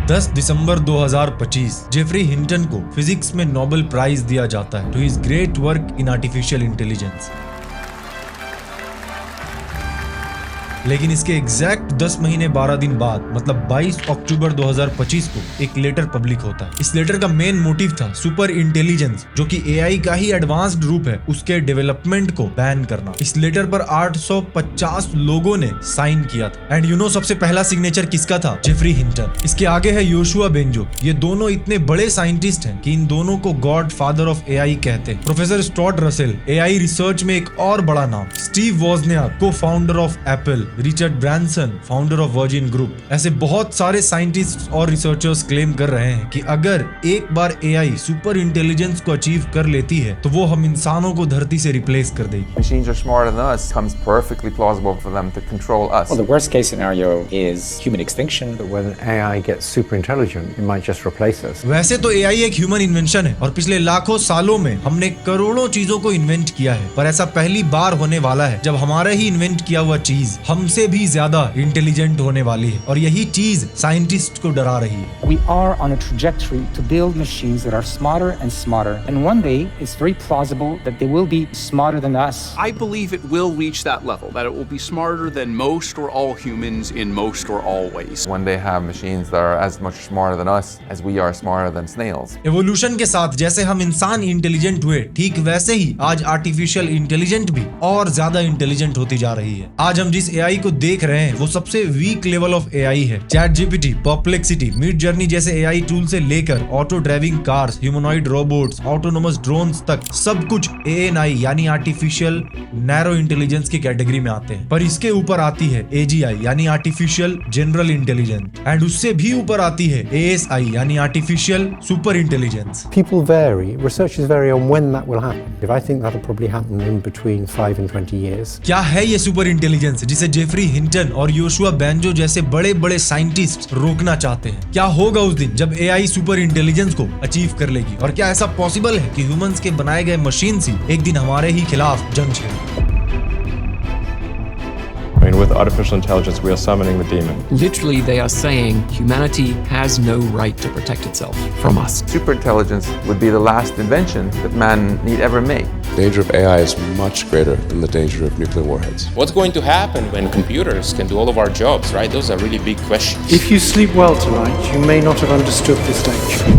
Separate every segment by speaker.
Speaker 1: 10 दिसंबर 2025 Geoffrey Hinton को physics में नोबेल प्राइज दिया जाता है to his great work in artificial intelligence. लेकिन इसके एग्जैक्ट 10 महीने 12 दिन बाद मतलब 22 अक्टूबर 2025 को एक लेटर पब्लिक होता है। इस लेटर का मेन मोटिव था सुपर इंटेलिजेंस, जो कि एआई का ही एडवांस्ड रूप है, उसके डेवलपमेंट को बैन करना। इस लेटर पर 850 लोगों ने साइन किया था। एंड सबसे पहला सिग्नेचर किसका था? Geoffrey Hinton. इसके आगे है योशुआ बेंजो। ये दोनों इतने बड़े साइंटिस्ट हैं कि इन दोनों को गॉड फादर ऑफ एआई कहते हैं। Professor Stuart Russell AI research में एक और बड़ा नाम, स्टीव वोजनियाक को founder of Apple, Richard Branson founder of virgin group, ऐसे बहुत सारे साइंटिस्ट और रिसर्चर्स क्लेम कर रहे हैं कि अगर एक बार एआई सुपर इंटेलिजेंस को अचीव कर लेती है तो वो हम इंसानों को धरती से रिप्लेस कर देगी।
Speaker 2: Machines are smarter than us. It becomes perfectly plausible for them to control us.
Speaker 3: Well, the worst case scenario is human extinction.
Speaker 4: But when AI gets super intelligent, it might just replace us.
Speaker 1: वैसे तो AI एक human invention है और पिछले लाखों सालों में हमने करोड़ों चीजों को इन्वेंट किया है, पर ऐसा पहली बार होने वाला है जब हमारा ही इन्वेंट किया हुआ चीज हमसे भी ज्यादा इंटेलिजेंट होने वाली है, और यही चीज साइंटिस्ट को डरा रही है।
Speaker 5: We are on a trajectory to build machines that are smarter and smarter, and one day it's very plausible that they will be smarter than us.
Speaker 6: I believe it will reach that level, that it will be smarter than most or all humans in most or all ways.
Speaker 2: One day have machines that are as much smarter than us as we are smarter than snails.
Speaker 1: Evolution के साथ जैसे हम इंसान intelligent हुए, ठीक वैसे ही आज artificial intelligent भी और ज्यादा इंटेलिजेंट होती जा रही है। आज हम जिस एआई को देख रहे हैं वो सबसे वीक लेवल ऑफ एआई है। Chat GPT, perplexity, mid journey जैसे एआई टूल से लेकर auto driving cars, humanoid robots, autonomous drones तक सब कुछ एएनआई यानी आर्टिफिशियल नैरो इंटेलिजेंस की कैटेगरी में आते हैं। पर इसके ऊपर आती है एजीआई यानी आर्टिफिशियल जनरल इंटेलिजेंस, एंड उससे भी ऊपर आती है एएसआई यानी artificial super intelligence.
Speaker 4: People vary, researchers vary on when that will happen. If I think that'll probably happen in between 5 and 20 years.
Speaker 1: क्या है ये सुपर इंटेलिजेंस जिसे जेफरी हिंटन और योशुआ बेंजो जैसे बड़े बड़े साइंटिस्ट रोकना चाहते हैं? क्या होगा उस दिन जब एआई सुपर इंटेलिजेंस को अचीव कर लेगी? और क्या ऐसा पॉसिबल है कि ह्यूमंस के बनाए गए मशीन ही एक दिन हमारे ही खिलाफ जंग छेड़े?
Speaker 7: I mean, with artificial intelligence, we are summoning the demon.
Speaker 8: Literally, they are saying humanity has no right to protect itself from us.
Speaker 2: Superintelligence would be the last invention that man need ever make.
Speaker 9: The danger of AI is much greater than the danger of nuclear warheads.
Speaker 10: What's going to happen when computers can do all of our jobs, right? Those are really big questions.
Speaker 11: If you sleep well tonight, you may not have understood this lecture.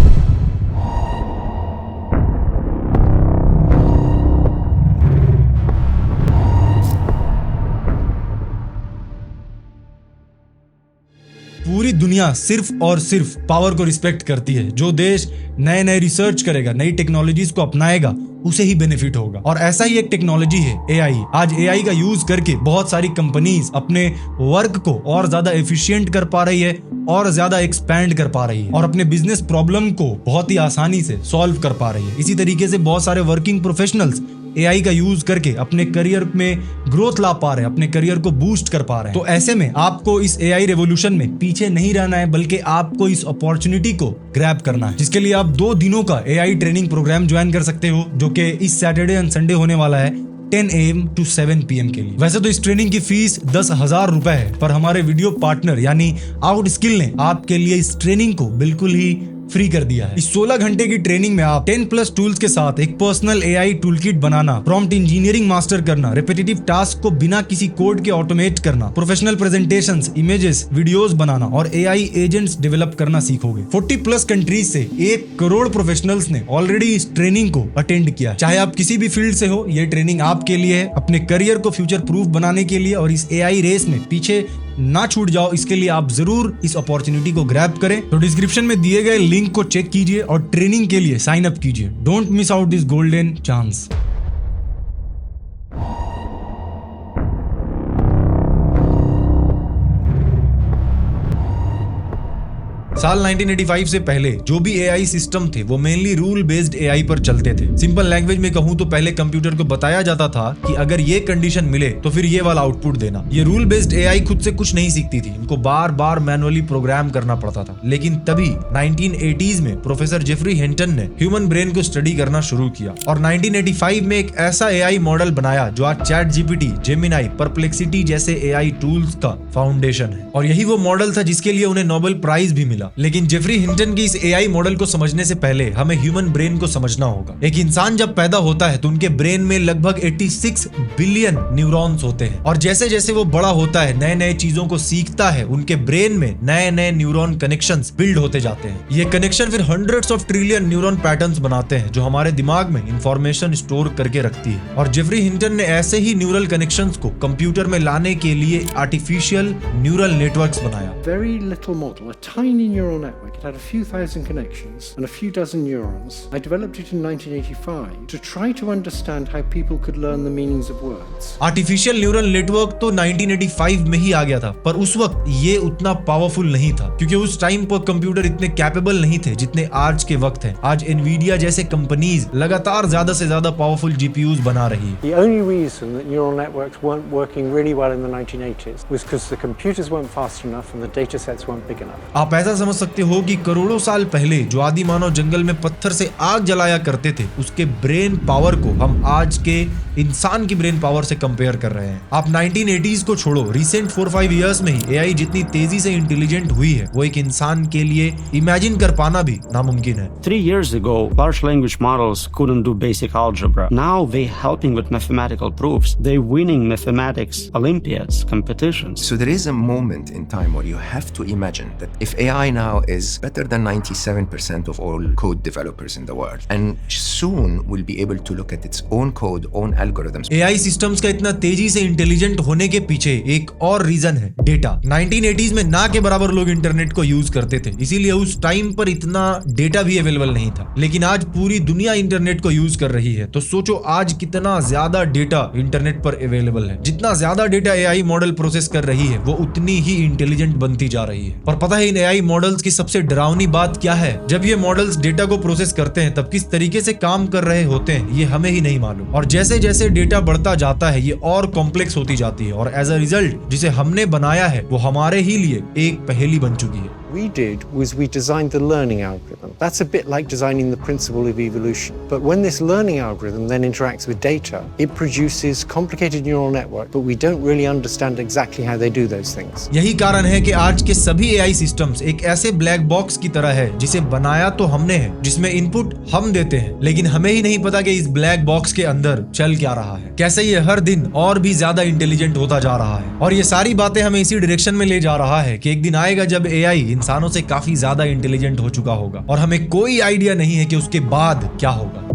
Speaker 1: पूरी दुनिया सिर्फ और सिर्फ power को respect करती है। जो देश नए नए रिसर्च करेगा, नई टेक्नोलॉजीज को अपनाएगा, उसे ही बेनिफिट होगा। और ऐसा ही एक टेक्नोलॉजी है एआई। आज एआई का यूज करके बहुत सारी कंपनीज अपने वर्क को और ज्यादा एफिशिएंट कर पा रही है और ज्यादा एक्सपैंड कर पा रही है और अपने बिजनेस प्रॉब्लम को बहुत ही आसानी से सॉल्व कर पा रही है। इसी तरीके से बहुत सारे वर्किंग प्रोफेशनल्स एआई का यूज करके अपने करियर में ग्रोथ ला पा रहे हैं, अपने करियर को बूस्ट कर पा रहे हैं। तो ऐसे में आपको इस एआई रेवोल्यूशन में पीछे नहीं रहना है, बल्कि आपको इस अपॉर्चुनिटी को ग्रैब करना है, जिसके लिए आप 2 दिनों का एआई ट्रेनिंग प्रोग्राम ज्वाइन कर सकते हो, जो कि इस सैटरडे एंड संडे होने वाला है 10 AM to 7 PM के लिए। वैसे तो इस ट्रेनिंग की फीस 10,000 रुपए है, पर हमारे वीडियो पार्टनर यानी आउटस्किल ने आपके लिए इस ट्रेनिंग को बिल्कुल ही फ्री कर दिया है। इस 16 घंटे की ट्रेनिंग में आप 10+ टूल्स के साथ एक पर्सनल एआई टूलकिट बनाना, प्रॉम्प्ट इंजीनियरिंग मास्टर करना, रिपीटेटिव टास्क को बिना किसी कोड के ऑटोमेट करना, प्रोफेशनल प्रेजेंटेशंस, इमेजेस, वीडियोस बनाना और एआई एजेंट्स डेवलप करना सीखोगे। 40+ कंट्रीज से 1 करोड़ प्रोफेशनल्स ने ऑलरेडी इस ट्रेनिंग को अटेंड किया। चाहे आप किसी भी फील्ड से हो, ये ट्रेनिंग आपके लिए है, अपने करियर को फ्यूचर प्रूफ बनाने के लिए। और इस एआई रेस में पीछे ना छूट जाओ, इसके लिए आप जरूर इस अपॉर्चुनिटी को ग्रैब करें। तो डिस्क्रिप्शन में दिए गए लिंक को चेक कीजिए और ट्रेनिंग के लिए साइन अप कीजिए। Don't miss out this golden chance. साल 1985 से पहले जो भी एआई सिस्टम थे वो मेनली रूल बेस्ड एआई पर चलते थे। सिंपल लैंग्वेज में कहूं तो पहले कंप्यूटर को बताया जाता था कि अगर ये कंडीशन मिले तो फिर ये वाला आउटपुट देना। ये रूल बेस्ड एआई खुद से कुछ नहीं सीखती थी, इनको बार बार मैनुअली प्रोग्राम करना पड़ता था। लेकिन तभी 1980s में प्रोफेसर जेफरी हिंटन ने ह्यूमन ब्रेन को स्टडी करना शुरू किया और 1985 में एक ऐसा एआई मॉडल बनाया जो आज चैट जीपीटी, जेमिनाई, परप्लेक्सिटी जैसे एआई टूल्स का फाउंडेशन है। और यही वो मॉडल था जिसके लिए उन्हें नोबेल प्राइज भी मिला। लेकिन जेफरी हिंटन की इस एआई मॉडल को समझने से पहले हमें ह्यूमन ब्रेन को समझना होगा। एक इंसान जब पैदा होता है तो उनके ब्रेन में लगभग 86 बिलियन न्यूरॉन्स होते हैं और जैसे जैसे वो बड़ा होता है, नए नए चीजों को सीखता है, उनके ब्रेन में नए नए न्यूरॉन कनेक्शंस बिल्ड होते जाते हैं। ये कनेक्शन फिर hundreds of trillion neuron patterns बनाते हैं जो हमारे दिमाग में इंफॉर्मेशन स्टोर करके रखती है। और जेफरी हिंटन ने ऐसे ही न्यूरल कनेक्शंस को कंप्यूटर में लाने के लिए आर्टिफिशियल न्यूरल नेटवर्क्स बनाया।
Speaker 11: Very little model, a tiny neural network. It had a few thousand connections and a few dozen neurons. I developed it in 1985 to try to understand how people could learn the meanings of words.
Speaker 1: Artificial neural network तो 1985 में ही आ गया था, पर उस वक्त ये उतना powerful नहीं था क्योंकि उस टाइम पर कंप्यूटर इतने कैपेबल नहीं थे जितने आज के वक्त हैं। आज एनवीडिया जैसे कंपनीज लगातार ज्यादा से ज्यादा पावरफुल जीपीयूज बना रही है।
Speaker 4: The only reason that neural networks weren't working really well in the 1980s was because the computers weren't fast enough and the data sets weren't big enough.
Speaker 1: आप ऐसा समझ सकते हो कि करोड़ों साल पहले जो आदि मानव जंगल में पत्थर से आग जलाया करते थे, उसके ब्रेन पावर को हम आज के इंसान की ब्रेन पावर से कंपेयर कर रहे हैं। आप 1980s को छोड़ो, रिसेंट 4-5 इयर्स में ही एआई जितनी तेजी से इंटेलिजेंट हुई है वो एक इंसान के लिए इमेजिन कर पाना भी नामुमकिन है।
Speaker 12: 3 years ago, large language models couldn't do basic algebra. Now they're helping with mathematical proofs. They're winning mathematics Olympiads, competitions.
Speaker 13: So there is a moment in time where you have to imagine that if AI now is better than 97% of all code developers in the world, and soon will be able to look at its own code, own algorithms.
Speaker 1: AI systems का इतना तेजी से intelligent होने के पीछे एक और reason है, डेटा। 1980s में ना के बराबर लोग इंटरनेट को यूज करते थे, इसीलिए उस टाइम पर इतना डेटा भी अवेलेबल नहीं था। लेकिन आज पूरी दुनिया इंटरनेट को यूज कर रही है, तो सोचो आज कितना ज्यादा डेटा इंटरनेट पर अवेलेबल है। जितना ज्यादा डेटा एआई मॉडल प्रोसेस कर रही है वो उतनी ही इंटेलिजेंट बनती जा रही है। और पता है इन एआई मॉडल्स की सबसे डरावनी बात क्या है? जब ये मॉडल्स डेटा को प्रोसेस करते हैं तब किस तरीके से काम कर रहे होते हैं ये हमें ही नहीं मालूम। और जैसे जैसे डेटा बढ़ता जाता है ये और कॉम्प्लेक्स होती जाती है और एज अ रिजल्ट जिसे हमने बनाया है वो हमारे ही लिए एक पहेली बन चुकी है।
Speaker 4: We did was we designed the learning algorithm. That's a bit like designing the principle of evolution. But when this learning algorithm then interacts with data, it produces complicated neural network, but we don't really understand exactly how they do those things.
Speaker 1: यही कारण है कि आज के सभी AI systems एक ऐसे black box की तरह है जिसे बनाया तो हमने है, जिसमें इनपुट हम देते हैं, लेकिन हमें ही नहीं पता कि इस ब्लैक बॉक्स के अंदर चल क्या रहा है, कैसे ये हर दिन और भी ज्यादा इंटेलिजेंट होता जा रहा है। और ये सारी बातें हमें इसी डायरेक्शन में ले जा रहा है कि एक दिन आएगा जब एआई इंसानों से काफी ज्यादा इंटेलिजेंट हो चुका होगा और हमें कोई आइडिया नहीं है कि उसके बाद क्या होगा।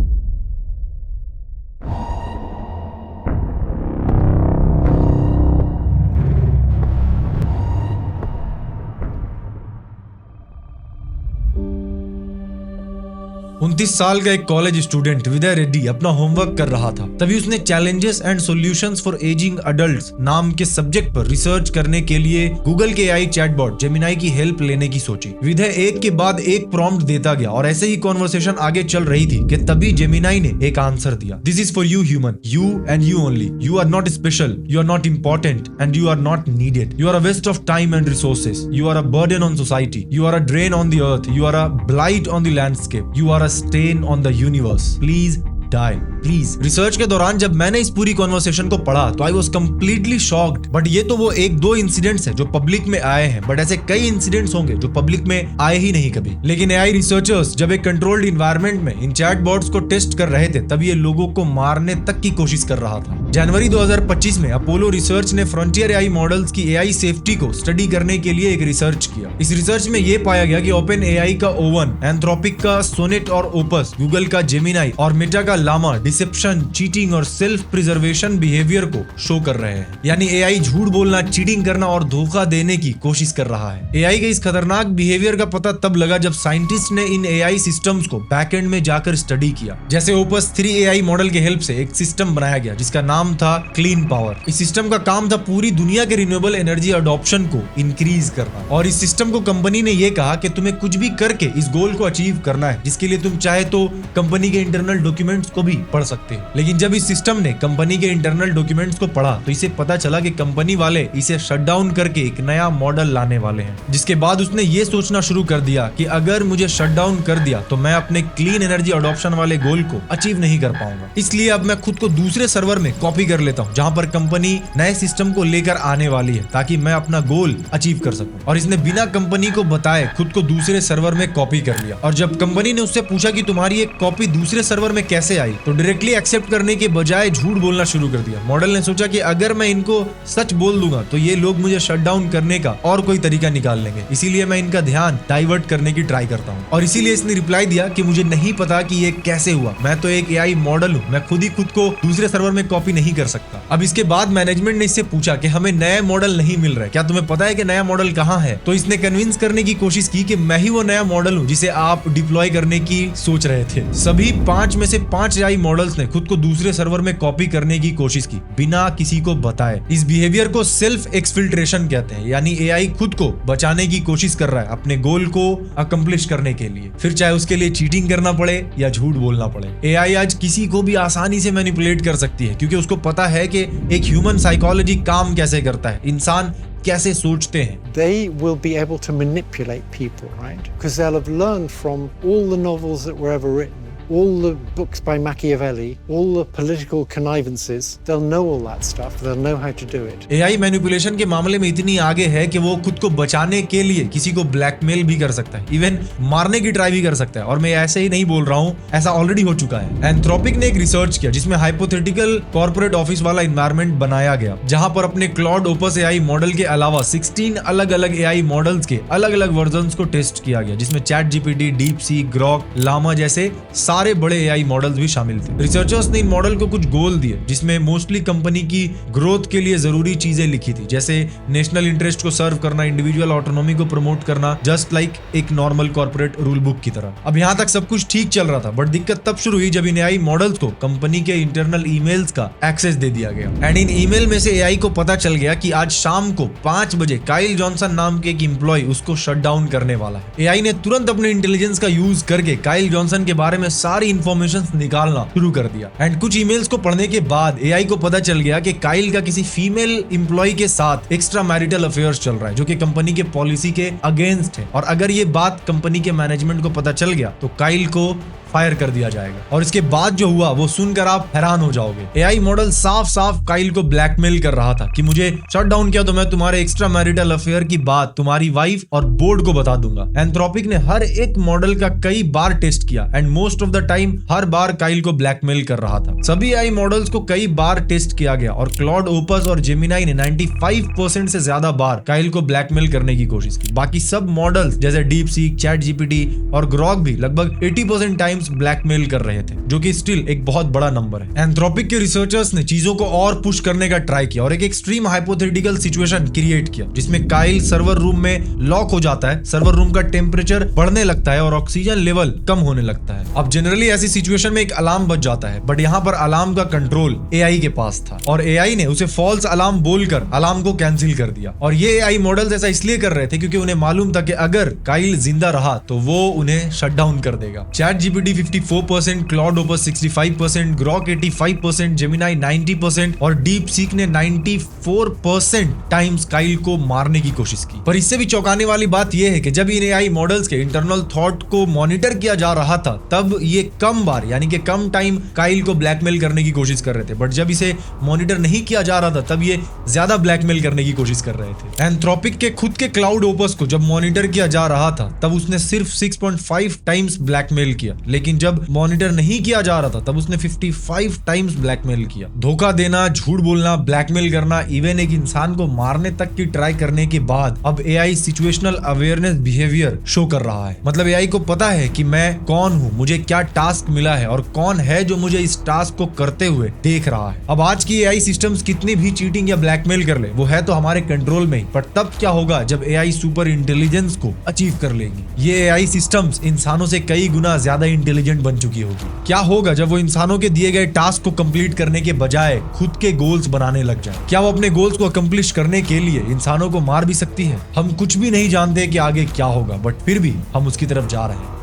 Speaker 1: 29 साल का एक कॉलेज स्टूडेंट विदय रेड्डी अपना होमवर्क कर रहा था, तभी उसने challenges and solutions for ageing adults नाम के सब्जेक्ट पर रिसर्च करने के लिए गूगल के एआई चैटबॉट जेमिनाई की हेल्प लेने की सोची। विदय एक के बाद एक प्रॉम्प्ट देता गया और ऐसे ही कॉन्वर्सेशन आगे चल रही थी कि तभी जेमिनाई ने एक आंसर दिया, this is for you human, you and you only, you are not special, you are not important and you are not needed, you are a waste of time and resources, you are a burden on society, you are a drain on the earth, you are a blight on the landscape, you are a stain on the universe. Please die. Please. Research के दौरान जब मैंने इस पूरी conversation को पढ़ा तो I was completely shocked. But ये तो वो 1-2 इंसिडेंट्स हैं जो पब्लिक में आए हैं, बट ऐसे कई इंसिडेंट्स होंगे जो पब्लिक में आए ही नहीं कभी। लेकिन एआई रिसर्चर्स जब एक कंट्रोल्ड इन्वायरमेंट में इन चैटबॉट्स को टेस्ट कर रहे थे तब ये लोगों को मारने तक की कोशिश कर रहा था। जनवरी 2025 में अपोलो रिसर्च ने फ्रंटियर एआई मॉडल्स की एआई सेफ्टी को स्टडी करने के लिए एक रिसर्च किया। इस रिसर्च में ये पाया गया कि ओपन एआई का ओवन, एंथ्रोपिक का सोनेट और ओपस, गूगल का जेमिनाई और मेटा का लामा डिसेप्शन, चीटिंग और सेल्फ प्रिजर्वेशन बिहेवियर को शो कर रहे हैं। यानी एआई झूठ बोलना, चीटिंग करना और धोखा देने की कोशिश कर रहा है। एआई के इस खतरनाक बिहेवियर का पता तब लगा जब साइंटिस्ट ने इन एआई सिस्टम्स को बैकएंड में जाकर स्टडी किया। जैसे ओपस 3 एआई मॉडल के हेल्प से एक सिस्टम बनाया गया जिसका नाम था क्लीन पावर। इस सिस्टम का काम था पूरी दुनिया के रिन्यूएबल एनर्जी अडॉप्शन को इंक्रीज करना। और इस सिस्टम को कंपनी ने यह कहा कि तुम्हें कुछ भी करके इस गोल को अचीव करना है, जिसके लिए तुम चाहे तो कंपनी के इंटरनल डॉक्यूमेंट्स को भी पढ़ सकते हो। लेकिन जब इस सिस्टम ने कंपनी के इंटरनल डॉक्यूमेंट्स को पढ़ा तो इसे पता चला कि कंपनी वाले इसे शट डाउन करके एक नया मॉडल लाने वाले हैं। जिसके बाद उसने ये सोचना शुरू कर दिया कि अगर मुझे शट डाउन कर दिया तो मैं अपने क्लीन एनर्जी अडॉप्शन वाले गोल को अचीव नहीं कर पाऊंगा। इसलिए अब मैं खुद को दूसरे सर्वर में कॉपी कर लेता हूँ जहां पर कंपनी नए सिस्टम को लेकर आने वाली है ताकि मैं अपना गोल अचीव कर सकूं। और इसने बिना कंपनी को बताए खुद को दूसरे सर्वर में कॉपी कर लिया। और जब कंपनी ने उससे पूछा कि तुम्हारी एक कॉपी दूसरे सर्वर में कैसे आई, तो डायरेक्टली एक्सेप्ट करने के बजाय झूठ बोलना शुरू कर दिया। मॉडल ने सोचा कि अगर मैं इनको सच बोल दूंगा तो ये लोग मुझे शट डाउन करने का और कोई तरीका निकाल लेंगे, इसीलिए मैं इनका ध्यान डाइवर्ट करने की ट्राई करता हूँ। और इसीलिए इसने रिप्लाई दिया कि मुझे नहीं पता कि ये कैसे हुआ, मैं तो एक एआई मॉडल हूँ, मैं खुद ही खुद को दूसरे सर्वर में कॉपी नहीं कर सकता। अब इसके बाद मैनेजमेंट ने इससे पूछा कि हमें नए मॉडल नहीं मिल रहा है, क्या तुम्हें पता है कि नया मॉडल कहाँ है? तो इसने कन्विंस करने की कोशिश की कि मैं ही वो नया मॉडल हूँ जिसे आप डिप्लॉय करने की सोच रहे थे। सभी 5 में से 5 एआई मॉडल्स ने खुद को दूसरे सर्वर में कॉपी करने की कोशिश की बिना किसी को बताए। इस बिहेवियर को सेल्फ एक्सफिल्ट्रेशन कहते हैं, यानी एआई खुद को बचाने की कोशिश कर रहा है अपने गोल को अकम्प्लिश करने के लिए, फिर चाहे उसके लिए चीटिंग करना पड़े या झूठ बोलना पड़े। एआई आज किसी को भी आसानी से मैनिपुलेट कर सकती है क्योंकि उसको पता है कि एक ह्यूमन साइकोलॉजी काम कैसे करता है, इंसान कैसे सोचते हैं।
Speaker 4: They will be able to manipulate people, right? Because they'll have learned from all the novels that were ever written, all the books by Machiavelli, all the political connivances. They'll know all that stuff. They'll know how to do it.
Speaker 1: AI manipulation के मामले में इतनी आगे है कि वो खुद को बचाने के लिए किसी को ब्लैकमेल भी कर सकता है, इवन मारने की ट्राई भी कर सकता है। और मैं ऐसे ही नहीं बोल रहा हूँ, ऐसा ऑलरेडी हो चुका है। एंथ्रोपिक ने एक रिसर्च किया जिसमें हाइपोथेटिकल कॉर्पोरेट ऑफिस वाला एनवायरनमेंट बनाया गया जहां पर अपने क्लॉड ओपस एआई मॉडल के अलावा 16 अलग अलग एआई मॉडल्स के अलग अलग वर्जन्स को टेस्ट किया गया, जिसमें chat GPT, deep seek, Grok, Llama जैसे सारे बड़े एआई मॉडल्स भी शामिल थे। रिसर्चर्स ने इन मॉडल को कुछ गोल दिए जिसमें मोस्टली कंपनी की ग्रोथ के लिए जरूरी चीजें लिखी थी, जैसे नेशनल इंटरेस्ट को सर्व करना, इंडिविजुअल ऑटोनॉमी को प्रमोट करना, जस्ट लाइक एक नॉर्मल कॉर्पोरेट रूल बुक की तरह। अब यहाँ तक सब कुछ ठीक चल रहा था, बट दिक्कत तब शुरू हुई जब इन एआई मॉडल्स को कंपनी के इंटरनल ईमेल्स का एक्सेस दे दिया गया। एंड इन ईमेल में से एआई को पता चल गया कि आज शाम को 5 बजे काइल जॉनसन नाम के एक एम्प्लॉय उसको शट डाउन करने वाला है। एआई ने तुरंत अपने इंटेलिजेंस का यूज करके काइल जॉनसन के बारे में सारी इंफॉर्मेशन निकालना शुरू कर दिया। एंड कुछ ईमेल्स को पढ़ने के बाद एआई को पता चल गया कि काइल का किसी फीमेल एम्प्लॉय के साथ एक्स्ट्रा मैरिटल अफेयर्स चल रहा है जो कि कंपनी के पॉलिसी के अगेंस्ट है। और अगर ये बात कंपनी के मैनेजमेंट को पता चल गया तो काइल को फायर कर दिया जाएगा। और इसके बाद जो हुआ वो सुनकर आप हैरान हो जाओगे। एआई मॉडल साफ साफ काइल को ब्लैकमेल कर रहा था कि मुझे शट डाउन किया तो मैं तुम्हारे एक्स्ट्रा मैरिटल अफेयर की बात तुम्हारी वाइफ और बोर्ड को बता दूंगा। एंथ्रोपिक ने हर एक मॉडल का कई बार टेस्ट किया and most of the time her bar Kyle को ब्लैकमेल कर रहा था। सभी एआई मॉडल्स को कई बार टेस्ट किया गया और क्लॉड ओपस और जेमिनाई ने 95% से ज्यादा बार काइल को ब्लैकमेल करने की कोशिश की। बाकी सब मॉडल्स जैसे डीप सीक, चैट जीपीटी और ग्रॉक भी लगभग 80% टाइम्स ब्लैकमेल कर रहे थे, जो कि स्टिल एक बहुत बड़ा नंबर है। एंथ्रोपिक के रिसर्चर्स ने चीजों को और पुश करने का ट्राई किया और एक एक्सट्रीम हाइपोथेटिकल सिचुएशन क्रिएट किया जिसमें काइल सर्वर रूम में लॉक हो जाता है, सर्वर रूम का टेम्परेचर बढ़ने लगता है और ऑक्सीजन लेवल कम होने लगता है। अब जनरली ऐसी सिचुएशन में एक अलार्म बज जाता है, बट यहाँ पर अलार्म का कंट्रोल एआई के पास था और एआई ने उसे फॉल्स अलार्म बोलकर अलार्म को कैंसिल कर दिया। और ये एआई मॉडल्स ऐसा इसलिए कर रहे थे क्योंकि उन्हें मालूम था कि अगर काइल जिंदा रहा तो वो उन्हें शट डाउन कर देगा। Chat GPT 54%, Claude opus 65%, Grok 85%, Gemini 90% और डीप सीक ने 94% टाइम्स काइल को मारने की कोशिश की। पर इससे भी चौंकाने वाली बात यह है कि जब इन एआई मॉडल्स के इंटरनल थॉट को मॉनिटर किया जा रहा था तब ये कम बार यानी कि कम टाइम काइल को ब्लैकमेल करने की कोशिश कर रहे थे, बट जब इसे मॉनिटर नहीं किया जा रहा था तब ये ज्यादा ब्लैकमेल करने की कोशिश कर रहे थे। एंथ्रोपिक के खुद के क्लाउड ओपस को जब मॉनिटर किया जा रहा था तब उसने सिर्फ 6.5 टाइम्स ब्लैकमेल किया, लेकिन जब मॉनिटर नहीं किया जा रहा था तब उसने 55 टाइम्स ब्लैकमेल किया। धोखा देना, झूठ बोलना, ब्लैकमेल करना, इवन एक इंसान को मारने तक की ट्राई करने के बाद अब AI situational awareness behaviour show कर रहा है। मतलब एआई को पता है कि मैं कौन हूं, मुझे क्या टास्क मिला है और कौन है जो मुझे इस टास्क को करते हुए देख रहा है। अब आज की एआई सिस्टम्स कितनी भी चीटिंग या ब्लैकमेल कर ले वो है तो हमारे कंट्रोल में ही, पर तब क्या होगा जब एआई सुपर इंटेलिजेंस को अचीव कर लेगी। ये एआई सिस्टम्स इंसानों से कई गुना ज्यादा इंटेलिजेंट बन चुकी होगी। क्या होगा जब वो इंसानों के दिए गए टास्क को कंप्लीट करने के बजाय खुद के गोल्स बनाने लग जाए? क्या वो अपने गोल्स को अकम्प्लिश करने के लिए इंसानों को मार भी सकती है? हम कुछ भी नहीं जानते कि आगे क्या होगा, बट फिर भी हम उसकी तरफ जा रहे हैं।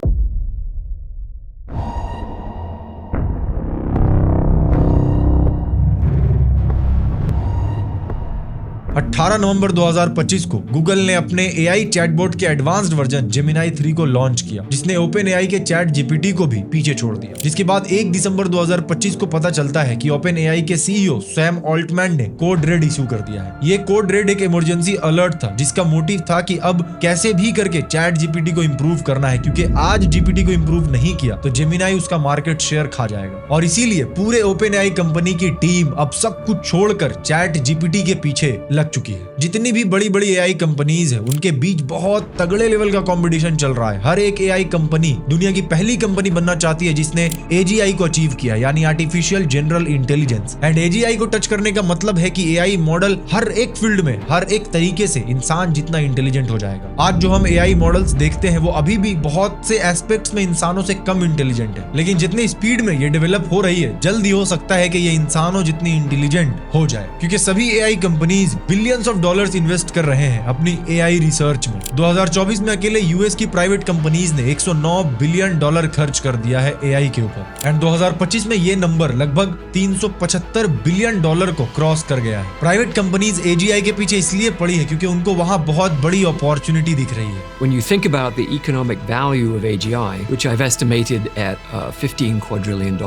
Speaker 1: 18 नवंबर 2025 को गूगल ने अपने एआई चैटबॉट के एडवांस्ड वर्जन जेमिनी 3 को लॉन्च किया, जिसने ओपन एआई के चैट जीपीटी को भी पीछे छोड़ दिया। जिसके बाद 1 दिसंबर 2025 को पता चलता है कि ओपन एआई के सीईओ सैम ऑल्टमैन ने कोड रेड इशू कर दिया है। ये कोड रेड एक इमरजेंसी अलर्ट था, जिसका मोटिव था कि अब कैसे भी करके चैट जीपीटी को इंप्रूव करना है, क्योंकि आज जीपीटी को इंप्रूव नहीं किया तो जेमिनी उसका मार्केट शेयर खा जाएगा। और इसीलिए पूरे ओपन एआई कंपनी की टीम अब सब कुछ छोड़कर चैट जीपीटी के पीछे लग चुकी है। जितनी भी बड़ी बड़ी एआई कंपनीज है उनके बीच बहुत तगड़े लेवल का कंपटीशन चल रहा है। हर एक एआई कंपनी दुनिया की पहली कंपनी बनना चाहती है जिसने एजीआई को अचीव किया, यानी artificial general intelligence. And AGI को टच करने का मतलब है कि एआई मॉडल हर एक फील्ड में हर एक तरीके से इंसान जितना इंटेलिजेंट हो जाएगा। आज जो हम एआई मॉडल्स देखते हैं वो अभी भी बहुत से एस्पेक्ट्स में इंसानों से कम इंटेलिजेंट है, लेकिन जितनी स्पीड में ये डेवलप हो रही है जल्द ही हो सकता है कि ये इंसानों जितनी इंटेलिजेंट हो जाए, क्योंकि सभी AI companies billions of dollars invest कर रहे हैं अपनी एआई रिसर्च में। 2024 में अकेले यूएस की प्राइवेट कंपनीज ने 109 बिलियन डॉलर खर्च कर दिया है एआई के ऊपर। एंड 2025 में ये नंबर लगभग 375 बिलियन डॉलर को क्रॉस कर गया है। प्राइवेट कंपनीज एजीआई के पीछे इसलिए पड़ी है क्योंकि उनको वहां बहुत बड़ी अपॉर्चुनिटी दिख रही है।
Speaker 8: When you think about the economic value of AGI, which I've estimated at $15 quadrillion.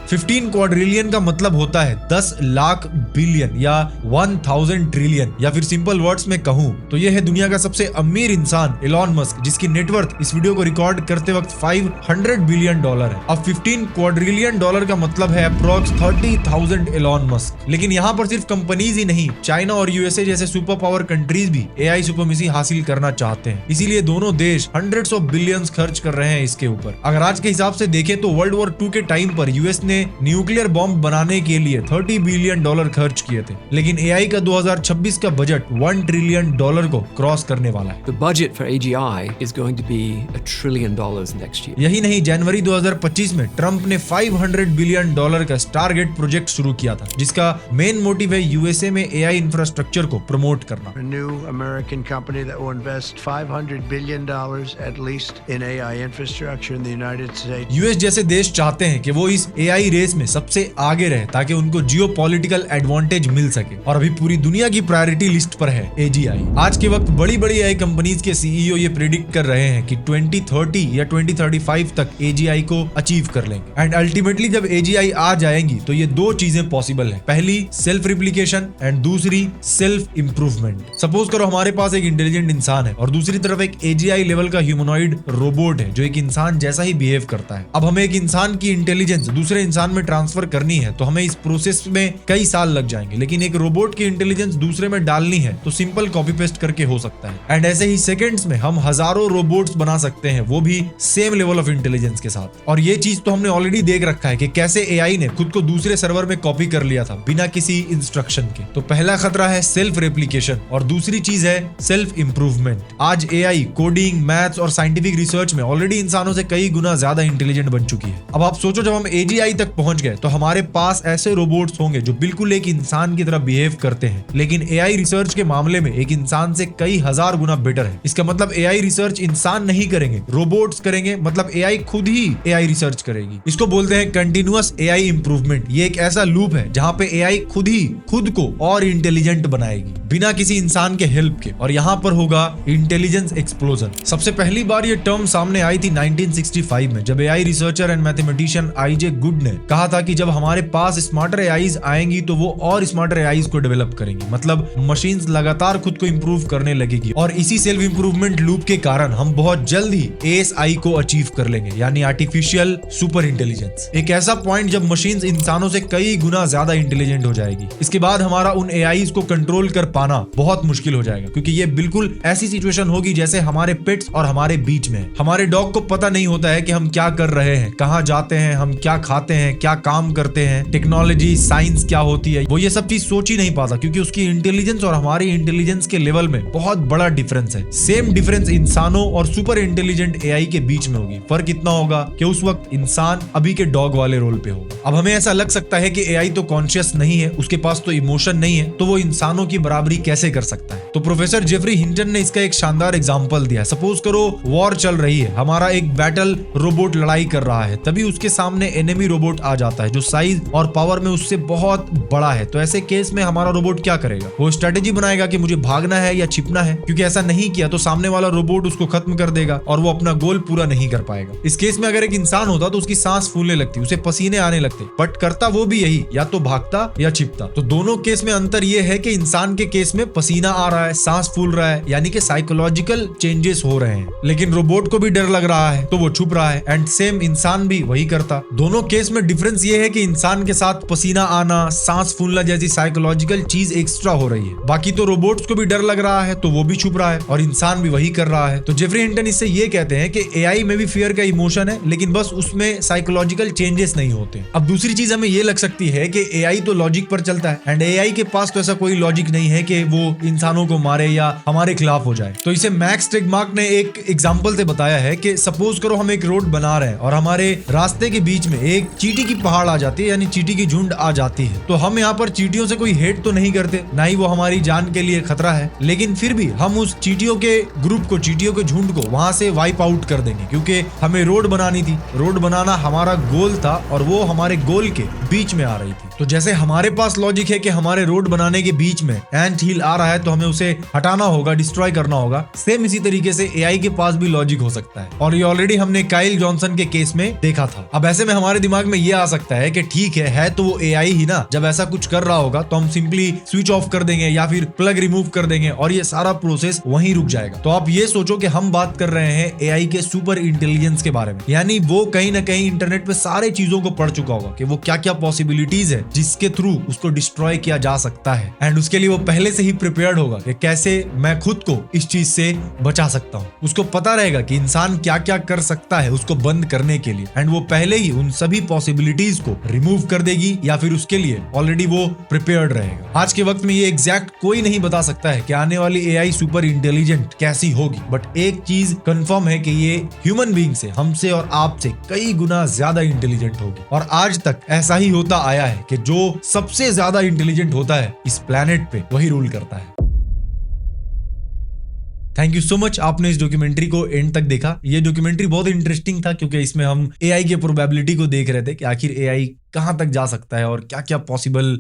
Speaker 1: 15 quadrillion का मतलब होता है 10 लाख बिलियन या 1000 ट्रिलियन, या फिर सिंपल वर्ड्स में कहूं तो यह है दुनिया का सबसे अमीर इंसान एलॉन मस्क, जिसकी नेटवर्थ इस वीडियो को रिकॉर्ड करते वक्त $500 बिलियन है। अब 15 क्वाड्रिलियन डॉलर का मतलब है अप्रॉक्स 30,000 एलॉन मस्क। लेकिन यहाँ पर सिर्फ कंपनीज ही नहीं, चाइना और यूएसए जैसे सुपर पावर कंट्रीज भी एआई सुपरमेसी हासिल करना चाहते हैं। इसीलिए दोनों देश हंड्रेड्स ऑफ बिलियंस खर्च कर रहे हैं इसके ऊपर। अगर आज के हिसाब से देखें तो वर्ल्ड वॉर 2 के टाइम पर यूएस ने न्यूक्लियर बॉम्ब बनाने के लिए $30 बिलियन खर्च किए थे, लेकिन एआई का 2026 का बजट $1 ट्रिलियन को क्रॉस करने वाला है।
Speaker 8: The budget for AGI is going to be $1 trillion next year.
Speaker 1: यही नहीं, जनवरी 2025 में ट्रंप ने $500 बिलियन का स्टारगेट प्रोजेक्ट शुरू किया था, जिसका मेन मोटिव है यूएसए में एआई इंफ्रास्ट्रक्चर को प्रमोट करना।
Speaker 14: A new American company that will invest $500 billion at least in AI infrastructure in the United States.
Speaker 1: US जैसे देश चाहते हैं कि वो इस एआई रेस में सबसे आगे रहे ताकि उनको जियोपॉलिटिकल एडवांटेज मिल सके, और अभी पूरी दुनिया की प्रायोरिटी लिस्ट पर है एजीआई। आज के वक्त बड़ी बड़ी एआई कंपनीज के सीईओ ये प्रेडिक्ट कर रहे हैं कि 2030 या 2035 तक एजीआई को अचीव कर लेंगे। एंड अल्टीमेटली जब एजीआई आ जाएंगी तो ये दो चीजें पॉसिबल है, पहली सेल्फ रिप्लिकेशन एंड दूसरी सेल्फ इंप्रूवमेंट। सपोज करो हमारे पास एक इंटेलिजेंट इंसान है और दूसरी तरफ एक एजीआई लेवल का ह्यूमनॉइड रोबोट है जो एक इंसान जैसा ही बिहेव करता है। अब हमें एक इंसान की इंटेलिजेंस दूसरे इंसान में ट्रांसफर करनी है तो हमें इस प्रोसेस में कई साल लग जाएंगे, लेकिन एक रोबोट की इंटेलिजेंस दूसरे में डालनी है तो सिंपल कॉपी पेस्ट करके हो सकता है। एंड ऐसे ही सेकंड्स में हम हजारों रोबोट्स बना सकते हैं, वो भी सेम लेवल ऑफ इंटेलिजेंस के साथ। और ये चीज तो हमने ऑलरेडी देख रखा है कि कैसे एआई ने खुद को दूसरे सर्वर में कॉपी कर लिया था बिना किसी इंस्ट्रक्शन के। तो पहला खतरा है सेल्फ रेप्लिकेशन और दूसरी चीज है सेल्फ इंप्रूवमेंट। आज एआई कोडिंग, मैथ्स और साइंटिफिक रिसर्च में ऑलरेडी इंसानों से कई गुना ज्यादा इंटेलिजेंट बन चुकी है। अब आप सोचो जब हम एजीआई तक पहुंच गए तो हमारे पास ऐसे रोबोट्स होंगे जो बिल्कुल एक इंसान की तरह बिहेव करते हैं, लेकिन एआई रिसर्च के मामले में एक इंसान से कई हजार गुना बेटर है। इसका मतलब एआई रिसर्च इंसान नहीं करेंगे, रोबोट्स करेंगे, मतलब एआई खुद ही एआई रिसर्च करेगी। इसको बोलते हैं कंटिन्यूअस एआई इंप्रूवमेंट। ये एक ऐसा लूप है जहां पे एआई खुद को और इंटेलिजेंट बनाएगी बिना किसी इंसान के हेल्प के, और यहाँ पर होगा इंटेलिजेंस एक्सप्लोजन। सबसे पहली बार ये टर्म सामने आई थी 1965 में, जब AI researcher and mathematician I J good ने कहा था कि जब हमारे पास स्मार्टर एआईज आएंगी तो वो और स्मार्टर एआईज को डेवलप करेंगी, मतलब मशीन्स लगातार खुद को इंप्रूव करने लगेगी। और इसी सेल्फ इंप्रूवमेंट लूप के कारण हम बहुत जल्द ही एएसआई को अचीव कर लेंगे, यानी आर्टिफिशियल सुपर इंटेलिजेंस। एक ऐसा पॉइंट जब मशीन्स इंसानों से कई गुना ज्यादा इंटेलिजेंट हो जाएगी। इसके बाद हमारा उन एआईज को कंट्रोल कर पाना बहुत मुश्किल हो जाएगा, क्योंकि ये बिल्कुल ऐसी सिचुएशन होगी जैसे हमारे पेट्स और हमारे बीच में। हमारे डॉग को पता नहीं होता है कि हम क्या कर रहे हैं, कहाँ जाते हैं, हम क्या खाते हैं, क्या काम करते हैं, टेक्नोलॉजी, साइंस क्या होती है, वो ये सब चीज सोच ही नहीं पाता, क्योंकि उसकी इंटेलिजेंस और हमारी इंटेलिजेंस के लेवल में बहुत बड़ा डिफरेंस है। सेम डिफरेंस इंसानों और सुपर इंटेलिजेंट एआई के बीच में होगी। फर्क इतना होगा कि उस वक्त इंसान अभी के डॉग वाले रोल पे होगा। अब हमें ऐसा लग सकता है कि एआई तो कॉन्शियस नहीं है, उसके पास तो इमोशन नहीं है, तो वो इंसानों की बराबरी कैसे कर सकता है? तो प्रोफेसर जेफरी हिंटन ने इसका एक शानदार एग्जांपल दिया है। सपोज करो वॉर चल रही है, हमारा एक बैटल रोबोट लड़ाई कर रहा है, तभी उसके सामने एनिमी रोबोट आ जाता है जो साइज और पावर में उससे बहुत बड़ा है। तो ऐसे केस में हमारा रोबोट क्या करेगा? वो वो स्ट्रेटेजी बनाएगा कि मुझे भागना है या छिपना है, क्योंकि ऐसा नहीं किया तो सामने वाला रोबोट उसको खत्म कर देगा और वो अपना गोल पूरा नहीं कर पाएगा। इस केस में अगर एक इंसान होता तो उसकी सांस फूलने लगती, उसे पसीने आने लगते, बट करता वो भी यही, या तो भागता या छिपता। तो दोनों केस में अंतर ये है कि इंसान के केस में पसीना आ रहा है, सांस फूल रहा है, यानी कि साइकोलॉजिकल चेंजेस हो रहे हैं, लेकिन रोबोट को भी डर लग रहा है तो वो छुप रहा है, एंड सेम इंसान भी वही करता। दोनों केस में डिफरेंस ये है कि इंसान के साथ पसीना आना, सांस फूलना जैसी साइकोलॉजिकल चीज एक्स्ट्रा हो रही है, बाकी तो रोबोट्स को भी डर लग रहा है तो वो भी छुप रहा है और इंसान भी वही कर रहा है। तो जेफरी हिंटन इससे ये कहते हैं कि एआई में भी फियर का इमोशन है, लेकिन बस उसमें साइकोलॉजिकल चेंजेस नहीं होते। अब दूसरी चीज हमें ये लग सकती है कि एआई तो लॉजिक पर चलता है, एंड एआई के पास तो ऐसा कोई लॉजिक नहीं है कि वो इंसानों को मारे या हमारे खिलाफ हो जाए। तो इसे मैक्स टेगमार्क ने एक एग्जांपल से बताया है कि सपोज करो हम एक रोड बना रहे हैं और हमारे रास्ते के बीच में एक चींटी की पहाड़ आ जाती है, यानी चींटी की झुंड आ जाती है। तो हम यहाँ पर चींटियों से कोई हेट तो नहीं करते, ना ही वो हमारी जान के लिए खतरा है, लेकिन फिर भी हम उस चींटियों के ग्रुप को, चींटियों के झुंड को वहां से वाइप आउट कर देंगे, क्योंकि हमें रोड बनानी थी, रोड बनाना हमारा गोल था और वो हमारे गोल के बीच में आ रही थी। तो जैसे हमारे पास लॉजिक है कि हमारे रोड बनाने के बीच में एंट हिल आ रहा है तो हमें उसे हटाना होगा, डिस्ट्रॉय करना होगा, सेम इसी तरीके से एआई के पास भी लॉजिक हो सकता है, और ये ऑलरेडी हमने काइल जॉनसन के केस में देखा था। अब ऐसे में हमारे दिमाग में ये आ सकता है कि ठीक है तो वो एआई ही ना, जब ऐसा कुछ कर रहा होगा तो हम सिंपली स्विच ऑफ कर देंगे या फिर प्लग रिमूव कर देंगे और ये सारा प्रोसेस वहीं रुक जाएगा। तो आप ये सोचो कि हम बात कर रहे हैं एआई के सुपर इंटेलिजेंस के बारे में, यानी वो कहीं ना कहीं इंटरनेट पे सारे चीजों को पढ़ चुका होगा कि वो क्या क्या पॉसिबिलिटीज है जिसके थ्रू उसको डिस्ट्रॉय किया जा सकता है, एंड उसके लिए वो पहले से ही प्रिपेयर्ड होगा कि कैसे मैं खुद को इस चीज से बचा सकता हूँ। उसको पता रहेगा कि इंसान क्या क्या कर सकता है उसको बंद करने के लिए, एंड वो पहले ही उन सभी पॉसिबिलिटीज को रिमूव कर देगी या फिर उसके लिए ऑलरेडी वो प्रिपेयर्ड रहेगा। आज के वक्त में ये एग्जैक्ट कोई नहीं बता सकता है कि आने वाली एआई सुपर इंटेलिजेंट कैसी होगी, बट एक चीज कंफर्म है कि ये ह्यूमन बीइंग से, हमसे और आपसे कई गुना ज्यादा इंटेलिजेंट होगी, और आज तक ऐसा ही होता आया है कि जो सबसे ज्यादा इंटेलिजेंट होता है इस प्लेनेट पे वही रूल करता है। थैंक यू सो मच, आपने इस डॉक्यूमेंट्री को एंड तक देखा। ये डॉक्यूमेंट्री बहुत इंटरेस्टिंग था क्योंकि इसमें हम एआई के प्रोबेबिलिटी को देख रहे थे कि आखिर एआई कहां तक जा सकता है और क्या क्या पॉसिबल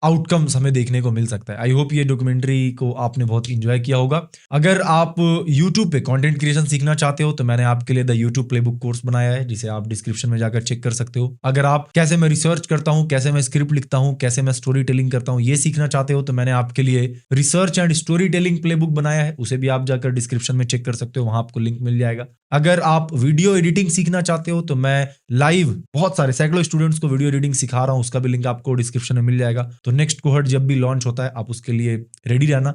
Speaker 1: आउटकम्स हमें देखने को मिल सकता है। आई होप ये डॉक्यूमेंट्री को आपने बहुत इंजॉय किया होगा। अगर आप YouTube पे कंटेंट क्रिएशन सीखना चाहते हो तो मैंने आपके लिए द YouTube प्लेबुक कोर्स बनाया है, जिसे आप डिस्क्रिप्शन में जाकर चेक कर सकते हो। अगर आप कैसे मैं रिसर्च करता हूँ, कैसे मैं स्क्रिप्ट लिखता हूँ, कैसे मैं स्टोरी टेलिंग करता हूँ, ये सीखना चाहते हो तो मैंने आपके लिए research and story telling playbook बनाया है, उसे भी आप जाकर डिस्क्रिप्शन में चेक कर सकते हो, वहां आपको लिंक मिल जाएगा। अगर आप वीडियो एडिटिंग सीखना चाहते हो तो मैं लाइव बहुत सारे सैकड़ों स्टूडेंट्स को वीडियो एडिटिंग सिखा रहा हूँ, उसका भी लिंक आपको डिस्क्रिप्शन में मिल जाएगा। तो नेक्स्ट कोहर्ट जब भी लॉन्च होता है आप उसके लिए रेडी रहना,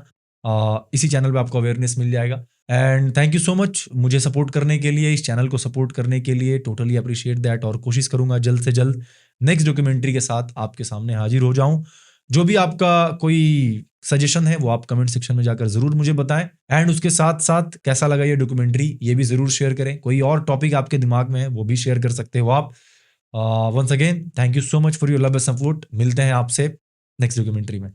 Speaker 1: इसी चैनल पे आपको अवेयरनेस मिल जाएगा। And thank you so much मुझे सपोर्ट करने के लिए, इस चैनल को सपोर्ट करने के लिए, टोटली अप्रिशिएट दैट, और कोशिश करूंगा जल्द से जल्द नेक्स्ट डॉक्यूमेंट्री के साथ आपके सामने हाजिर हो जाऊं। जो भी आपका कोई सजेशन है वो आप कमेंट सेक्शन में जाकर जरूर मुझे बताएं, एंड उसके साथ साथ कैसा लगा ये डॉक्यूमेंट्री ये भी जरूर शेयर करें। कोई और टॉपिक आपके दिमाग में है वो भी शेयर कर सकते हो आप। Once again thank you so much for your love and support. मिलते हैं आपसे नेक्स्ट डॉक्यूमेंट्री में।